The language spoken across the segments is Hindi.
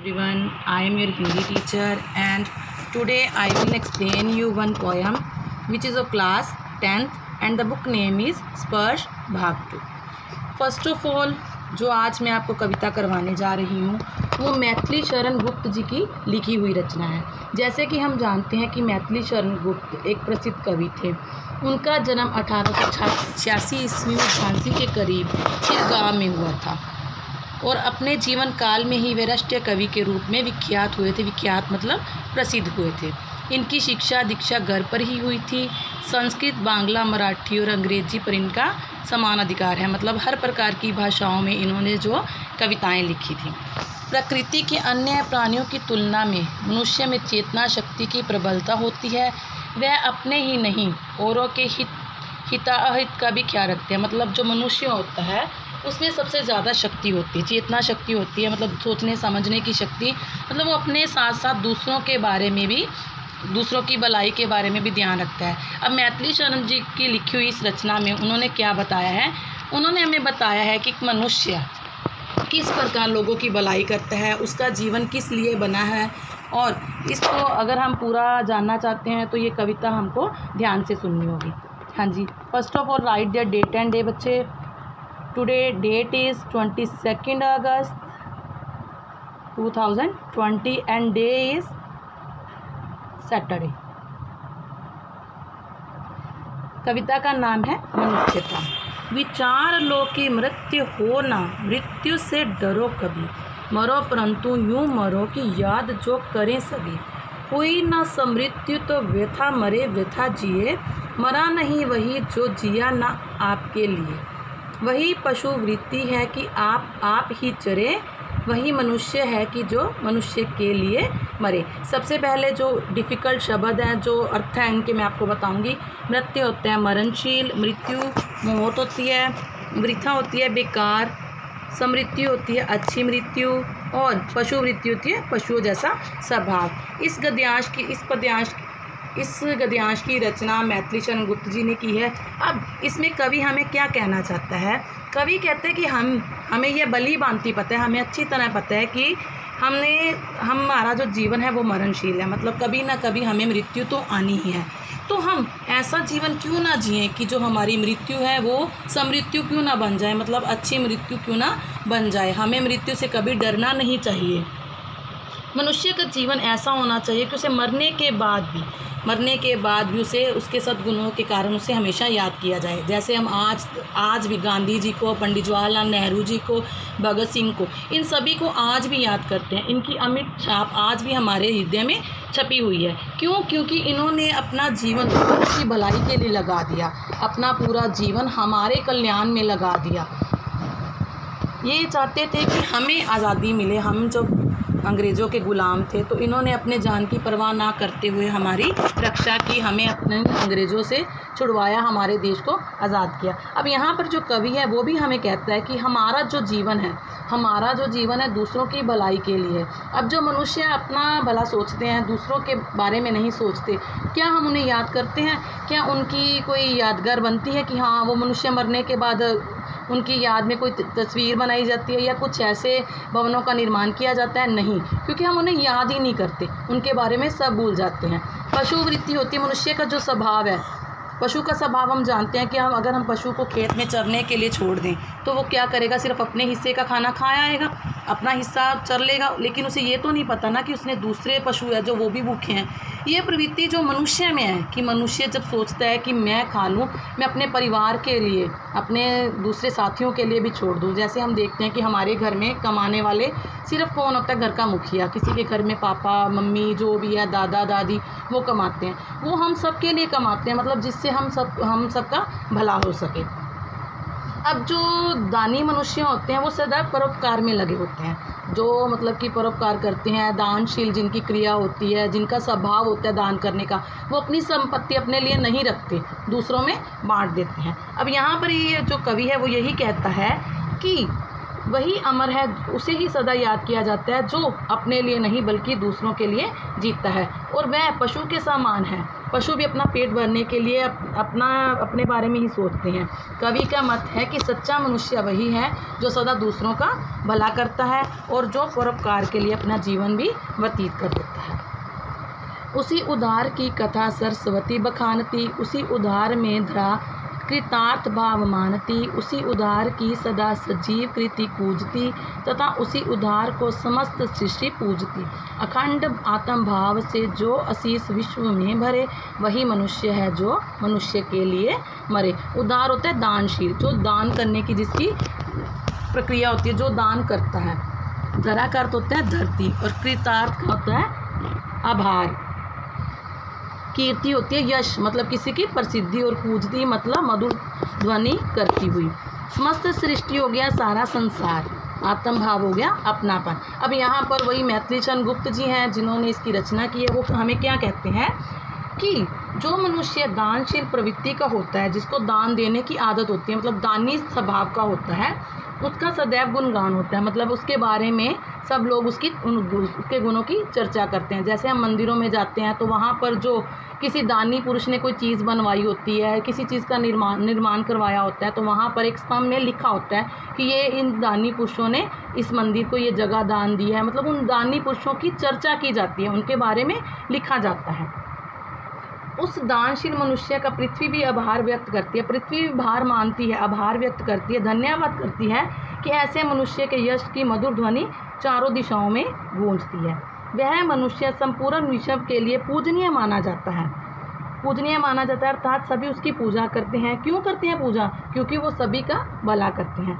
Everyone, I am your Hindi teacher and today I will explain you one poem which is of class 10th and the book name is स्पर्श भाग 2। फर्स्ट ऑफ ऑल जो आज मैं आपको कविता करवाने जा रही हूँ वो मैथिली शरण गुप्त जी की लिखी हुई रचना है। जैसे कि हम जानते हैं कि मैथिली शरण गुप्त एक प्रसिद्ध कवि थे। उनका जन्म 1886 ईस्वी में झांसी के करीब एक गाँव में हुआ था और अपने जीवन काल में ही वे राष्ट्रीय कवि के रूप में विख्यात हुए थे। विख्यात मतलब प्रसिद्ध हुए थे। इनकी शिक्षा दीक्षा घर पर ही हुई थी। संस्कृत, बांग्ला, मराठी और अंग्रेजी पर इनका समान अधिकार है। मतलब हर प्रकार की भाषाओं में इन्होंने जो कविताएं लिखी थी। प्रकृति के अन्य प्राणियों की तुलना में मनुष्य में चेतना शक्ति की प्रबलता होती है। वह अपने ही नहीं औरों के हिताहित का भी ख्याल रखते हैं। मतलब जो मनुष्य होता है उसमें सबसे ज़्यादा शक्ति होती है, चेतना शक्ति होती है। मतलब सोचने समझने की शक्ति। मतलब वो अपने साथ साथ दूसरों के बारे में भी, दूसरों की भलाई के बारे में भी ध्यान रखता है। अब मैथिली शरण जी की लिखी हुई इस रचना में उन्होंने क्या बताया है? उन्होंने हमें बताया है कि मनुष्य किस प्रकार लोगों की भलाई करता है, उसका जीवन किस लिए बना है। और इसको अगर हम पूरा जानना चाहते हैं तो ये कविता हमको ध्यान से सुननी होगी। हाँ जी, first of all write their date and day बच्चे। Today date is 22 August 2020 and day is Saturday. कविता का नाम है मनुष्यता। विचार लो कि मृत्यु हो ना, मृत्यु से डरो कभी। मरो परंतु यूं मरो कि याद जो करें सभी। हुई ना समृत्यु तो व्यथा मरे व्यथा जिए। मरा नहीं वही जो जिया ना आपके लिए। वही पशु वृत्ति है कि आप ही चरे। वही मनुष्य है कि जो मनुष्य के लिए मरे। सबसे पहले जो डिफ़िकल्ट शब्द हैं, जो अर्थ हैं इनके मैं आपको बताऊंगी। मृत्यु होता है मरणशील, मृत्यु मौत होती है, वृथा होती है बेकार, समृत्यु होती है अच्छी मृत्यु और पशु वृत्ति होती है पशुओं जैसा स्वभाव। इस गद्यांश की रचना मैथिली शरण गुप्त जी ने की है। अब इसमें कवि हमें क्या कहना चाहता है? कवि कहते हैं कि हमें यह भली भांति पता है, हमें अच्छी तरह पता है कि हमारा जो जीवन है वो मरणशील है। मतलब कभी ना कभी हमें मृत्यु तो आनी ही है। तो हम ऐसा जीवन क्यों ना जिएं कि जो हमारी मृत्यु है वो समृत्यु क्यों ना बन जाए, मतलब अच्छी मृत्यु क्यों ना बन जाए। हमें मृत्यु से कभी डरना नहीं चाहिए। मनुष्य का जीवन ऐसा होना चाहिए कि उसे मरने के बाद भी उसे उसके सद्गुणों के कारण उसे हमेशा याद किया जाए। जैसे हम आज भी गांधी जी को, पंडित जवाहरलाल नेहरू जी को, भगत सिंह को, इन सभी को आज भी याद करते हैं। इनकी अमिट छाप आज भी हमारे हृदय में छपी हुई है। क्यों? क्योंकि इन्होंने अपना जीवन दूसरों की भलाई के लिए लगा दिया, अपना पूरा जीवन हमारे कल्याण में लगा दिया। ये चाहते थे कि हमें आज़ादी मिले। हम जब अंग्रेज़ों के ग़ुलाम थे तो इन्होंने अपने जान की परवाह ना करते हुए हमारी रक्षा की, हमें अपने अंग्रेज़ों से छुड़वाया, हमारे देश को आज़ाद किया। अब यहाँ पर जो कवि है वो भी हमें कहता है कि हमारा जो जीवन है दूसरों की भलाई के लिए। अब जो मनुष्य अपना भला सोचते हैं, दूसरों के बारे में नहीं सोचते, क्या हम उन्हें याद करते हैं? क्या उनकी कोई यादगार बनती है कि हाँ वो मनुष्य मरने के बाद उनकी याद में कोई तस्वीर बनाई जाती है या कुछ ऐसे भवनों का निर्माण किया जाता है? नहीं, क्योंकि हम उन्हें याद ही नहीं करते, उनके बारे में सब भूल जाते हैं। पशु वृत्ति होती है मनुष्य का जो स्वभाव है। पशु का स्वभाव हम जानते हैं कि अगर हम पशु को खेत में चरने के लिए छोड़ दें तो वो क्या करेगा? सिर्फ अपने हिस्से का खाना खाया आएगा, अपना हिस्सा चर लेगा, लेकिन उसे ये तो नहीं पता ना कि उसने दूसरे पशु है जो वो भी भूखे हैं। ये प्रवृत्ति जो मनुष्य में है कि मनुष्य जब सोचता है कि मैं खा लूँ, मैं अपने परिवार के लिए, अपने दूसरे साथियों के लिए भी छोड़ दूँ। जैसे हम देखते हैं कि हमारे घर में कमाने वाले सिर्फ कौन होता है? घर का मुखिया। किसी के घर में पापा मम्मी जो भी है, दादा दादी, वो कमाते हैं। वो हम सब के लिए कमाते हैं, मतलब जिससे हम सबका भला हो सके। अब जो दानी मनुष्य होते हैं वो सदैव परोपकार में लगे होते हैं, जो मतलब कि परोपकार करते हैं, दानशील जिनकी क्रिया होती है, जिनका स्वभाव होता है दान करने का। वो अपनी संपत्ति अपने लिए नहीं रखते, दूसरों में बांट देते हैं। अब यहाँ पर ये जो कवि है वो यही कहता है कि वही अमर है, उसे ही सदा याद किया जाता है जो अपने लिए नहीं बल्कि दूसरों के लिए जीता है। और वह पशु के समान है, पशु भी अपना पेट भरने के लिए अपने बारे में ही सोचते हैं। कवि का मत है कि सच्चा मनुष्य वही है जो सदा दूसरों का भला करता है और जो परोपकार के लिए अपना जीवन भी व्यतीत कर देता है। उसी उदार की कथा सरस्वती बखानती, उसी उदार में धरा कृतार्थ भाव मानती, उसी उदार की सदा सजीव कृति पूजती, तथा उसी उदार को समस्त सृष्टि पूजती। अखंड आत्म भाव से जो असीस विश्व में भरे, वही मनुष्य है जो मनुष्य के लिए मरे। उदार होता है दानशील, जो दान करने की जिसकी प्रक्रिया होती है, जो दान करता है। धरा का अर्थ होता है धरती, और कृतार्थ का होता है आभार। कीर्ति होती है यश, मतलब किसी की प्रसिद्धि, और पूजती मतलब मधुर ध्वनि करती हुई। समस्त सृष्टि हो गया सारा संसार, आत्म भाव हो गया अपनापन। अब यहाँ पर वही मैथिली चंद्र गुप्त जी हैं जिन्होंने इसकी रचना की है। वो हमें क्या कहते हैं कि जो मनुष्य दानशील प्रवृत्ति का होता है, जिसको दान देने की आदत होती है, मतलब दानी स्वभाव का होता है, उसका सदैव गुणगान होता है। मतलब उसके बारे में सब लोग उसके गुणों की चर्चा करते हैं। जैसे हम मंदिरों में जाते हैं तो वहाँ पर जो किसी दानी पुरुष ने कोई चीज़ बनवाई होती है, किसी चीज़ का निर्माण करवाया होता है, तो वहाँ पर एक स्तंभ में लिखा होता है कि ये इन दानी पुरुषों ने इस मंदिर को ये जगह दान दी है। मतलब उन दानी पुरुषों की चर्चा की जाती है, उनके बारे में लिखा जाता है। उस दानशील मनुष्य का पृथ्वी भी आभार व्यक्त करती है, पृथ्वी भी भार मानती है, आभार व्यक्त करती है, धन्यवाद करती है कि ऐसे मनुष्य के यश की मधुर ध्वनि चारों दिशाओं में गूंजती है। वह मनुष्य संपूर्ण विश्व के लिए पूजनीय माना जाता है। पूजनीय माना जाता है अर्थात सभी उसकी पूजा करते हैं। क्यों करते हैं पूजा? क्योंकि वो सभी का भला करते हैं,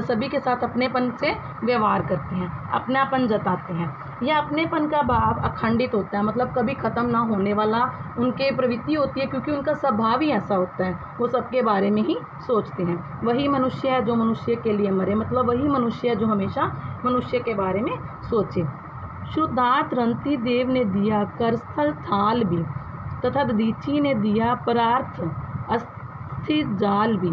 सभी के साथ अपनेपन से व्यवहार करते हैं, अपनापन जताते हैं। यह अपनेपन का भाव अखंडित होता है, मतलब कभी ख़त्म ना होने वाला उनके प्रवृत्ति होती है, क्योंकि उनका स्वभाव ही ऐसा होता है, वो सबके बारे में ही सोचते हैं। वही मनुष्य है जो मनुष्य के लिए मरे, मतलब वही मनुष्य है जो हमेशा मनुष्य के बारे में सोचे। शुद्धार्थ रंती देव ने दिया करस्थल थाल भी, तथा दधीची ने दिया परार्थ अस्थि जाल भी।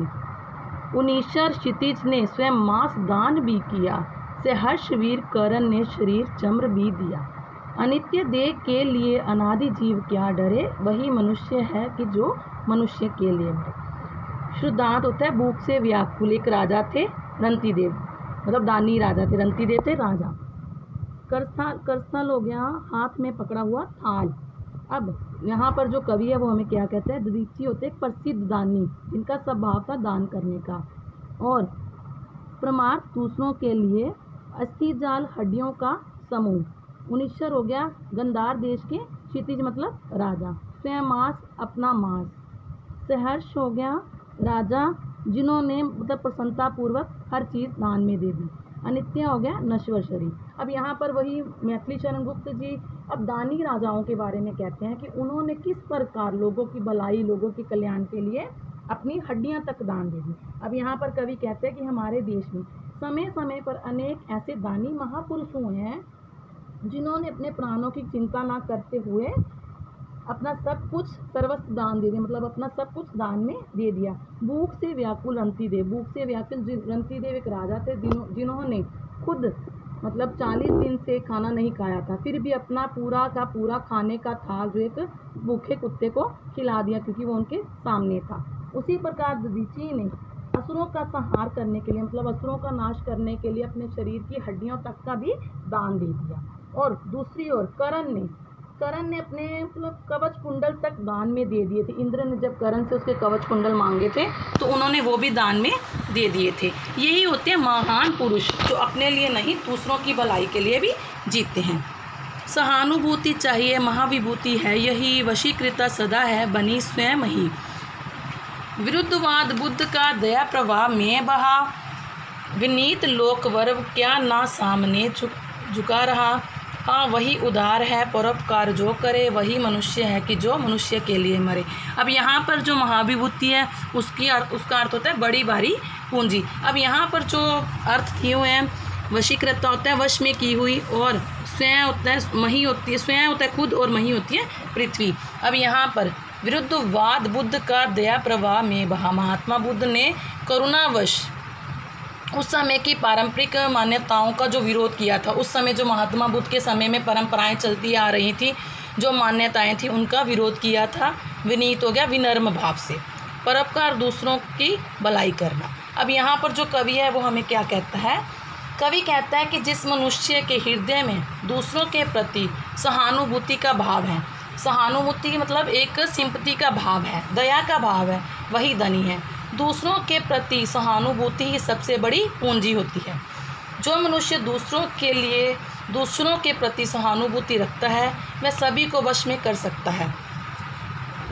उनीश्वर क्षितिज ने स्वयं मांस दान भी किया, से हर्षवीर करण ने शरीर चम्र भी दिया। अनित्य देह के लिए अनादि जीव क्या डरे, वही मनुष्य है कि जो मनुष्य के लिए मरे। शुद्धार्थ होता है भूख से व्याकुल। एक राजा थे रंती देव, मतलब दानी राजा थे, रंती देव थे राजा। करस्थल हो गया हाथ में पकड़ा हुआ थाल। अब यहाँ पर जो कवि है वो हमें क्या कहते हैं? दधीची होते एक प्रसिद्ध दानी, जिनका स्वभाव था दान करने का। और प्रमार्थ दूसरों के लिए, अस्थि जाल हड्डियों का समूह। उनीश्वर हो गया गंधार देश के क्षितिज, मतलब राजा। स्वयं मांस अपना मांस। सहर्ष हो गया राजा जिन्होंने मतलब प्रसन्नता पूर्वक हर चीज़ दान में दे दी। अनित्य हो गया नश्वर शरीर। अब यहाँ पर वही मैथिली चरण गुप्त जी अब दानी राजाओं के बारे में कहते हैं कि उन्होंने किस प्रकार लोगों की भलाई, लोगों के कल्याण के लिए अपनी हड्डियां तक दान दे दी। अब यहाँ पर कवि कहते हैं कि हमारे देश में समय समय पर अनेक ऐसे दानी महापुरुष हुए हैं जिन्होंने अपने प्राणों की चिंता ना करते हुए अपना सब कुछ सर्वस्व दान दे दिया, मतलब अपना सब कुछ दान में दे दिया। भूख से व्याकुल रंतीदेव, भूख से व्याकुल रंतीदेव एक राजा थे जिन्होंने खुद मतलब 40 दिन से खाना नहीं खाया था, फिर भी अपना पूरा का पूरा खाने का थाल जो एक भूखे कुत्ते को खिला दिया, क्योंकि वो उनके सामने था। उसी प्रकार दधीची ने असुरों का संहार करने के लिए, मतलब असुरों का नाश करने के लिए अपने शरीर की हड्डियों तक का भी दान दे दिया। और दूसरी ओर करण ने अपने मतलब कवच कुंडल तक दान में दे दिए थे। इंद्र ने जब करण से उसके कवच कुंडल मांगे थे तो उन्होंने वो भी दान में दे दिए थे। यही होते हैं महान पुरुष जो अपने लिए नहीं दूसरों की भलाई के लिए भी जीते हैं। सहानुभूति चाहिए महाविभूति है यही, वशीकृता सदा है बनी स्वयं ही। विरुद्धवाद बुद्ध का दया प्रवाह में बहा, विनीत लोकवर्व क्या ना सामने झुका रहा। हाँ वही उदार है परोपकार जो करे, वही मनुष्य है कि जो मनुष्य के लिए मरे। अब यहाँ पर जो महाविभूति है उसका अर्थ होता है बड़ी भारी पूंजी। अब यहाँ पर जो अर्थ किए हुए हैं, वशीकृता होता है वश में की हुई, और स्वयं होता है मही होती है, स्वयं होता है खुद, और मही होती है पृथ्वी। अब यहाँ पर विरुद्धवाद बुद्ध का दया प्रवाह में बहा, महात्मा बुद्ध ने करुणावश उस समय की पारंपरिक मान्यताओं का जो विरोध किया था, उस समय जो महात्मा बुद्ध के समय में परंपराएं चलती आ रही थी जो मान्यताएं थी उनका विरोध किया था। विनीत हो गया विनम्र भाव से, परोपकार दूसरों की भलाई करना। अब यहाँ पर जो कवि है वो हमें क्या कहता है? कवि कहता है कि जिस मनुष्य के हृदय में दूसरों के प्रति सहानुभूति का भाव है, सहानुभूति मतलब एक सिंपैथी का भाव है, दया का भाव है, वही धनी है। दूसरों के प्रति सहानुभूति ही सबसे बड़ी पूंजी होती है। जो मनुष्य दूसरों के प्रति सहानुभूति रखता है वह सभी को वश में कर सकता है।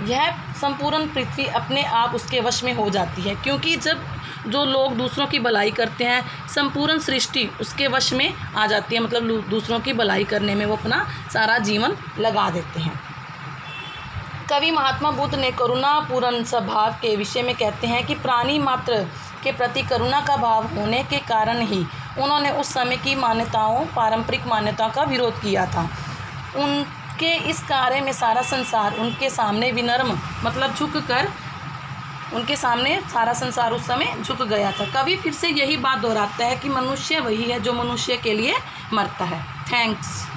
यह संपूर्ण पृथ्वी अपने आप उसके वश में हो जाती है, क्योंकि जब जो लोग दूसरों की भलाई करते हैं संपूर्ण सृष्टि उसके वश में आ जाती है, मतलब दूसरों की भलाई करने में वो अपना सारा जीवन लगा देते हैं। कवि महात्मा बुद्ध ने करुणापूर्ण स्वभाव के विषय में कहते हैं कि प्राणी मात्र के प्रति करुणा का भाव होने के कारण ही उन्होंने उस समय की मान्यताओं, पारंपरिक मान्यताओं का विरोध किया था। उनके इस कार्य में सारा संसार उनके सामने विनम्र मतलब झुक कर उनके सामने सारा संसार उस समय झुक गया था। कवि फिर से यही बात दोहराता है कि मनुष्य वही है जो मनुष्य के लिए मरता है। थैंक्स।